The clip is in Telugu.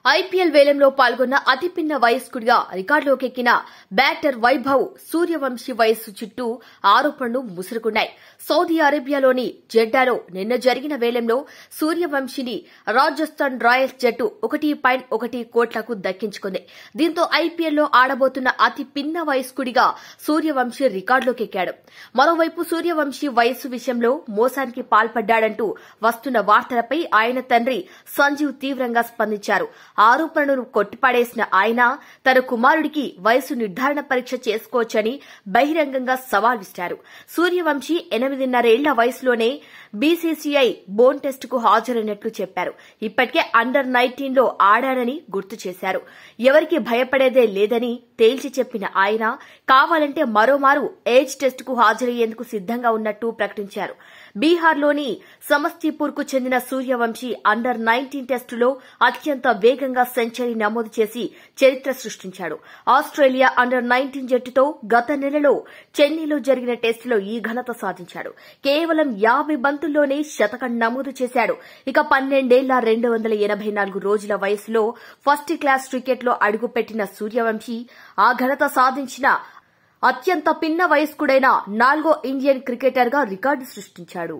ఐపీఎల్ వేలంలో పాల్గొన్న అతి పిన్న వయస్కుడిగా రికార్డులోకి ఎక్కిన బ్యాటర్ వైభవ్ సూర్యవంశీ వయస్సు చుట్టూ ఆరోపణలు ముసురుకున్నాయి. సౌదీ అరేబియాలోని జెడ్డాలో నిన్న జరిగిన వేలంలో సూర్యవంశీని రాజస్థాన్ రాయల్స్ జట్టు 1.1 కోట్లకు దక్కించుకుంది. దీంతో ఐపీఎల్లో ఆడబోతున్న అతి పిన్న వయస్కుడిగా సూర్యవంశీ రికార్డులోకి ఎక్కాడు. మరోవైపు సూర్యవంశీ వయస్సు విషయంలో మోసానికి పాల్పడ్డాడంటూ వస్తున్న వార్తలపై ఆయన తండ్రి సంజీవ్ తీవ్రంగా స్పందించారు. ఆరోపణలను కొట్టిపాడేసిన ఆయన తన కుమారుడికి వయసు నిర్ధారణ పరీక్ష చేసుకోవచ్చని బహిరంగంగా సవాల్ విసిరారు. సూర్యవంశీ 8.5 ఏళ్ల వయసులోనే బీసీసీఐ బోన్ టెస్టుకు హాజరైనట్లు చెప్పారు. ఇప్పటికే అండర్-19 లో ఆడానని గుర్తు చేశారు. ఎవరికి భయపడేదే లేదని తేల్చి చెప్పిన ఆయన కావాలంటే మరోమారు ఏజ్ టెస్టుకు హాజరయ్యేందుకు సిద్దంగా ఉన్నట్టు ప్రకటించారు. బీహార్లోని సమస్తీపూర్కు చెందిన సూర్యవంశీ అండర్-19 టెస్టులో అత్యంత వేగంగా సెంచరీ నమోదు చేసి చరిత్ర సృష్టించాడు. ఆస్ట్రేలియా అండర్-19 జట్టుతో గత నెలలో చెన్నైలో జరిగిన టెస్టులో ఈ ఘనత సాధించాడు. కేవలం 50 బంతుల్లోనే శతకం నమోదు చేశాడు. ఇక 12 ఏళ్ల 284 రోజుల వయసులో ఫస్ట్ క్లాస్ క్రికెట్లో అడుగుపెట్టిన సూర్యవంశీ ఆ ఘనత సాధించిన అత్యంత పిన్న వయస్కుడైన 4వ ఇండియన్ క్రికెటర్గా రికార్డు సృష్టించాడు.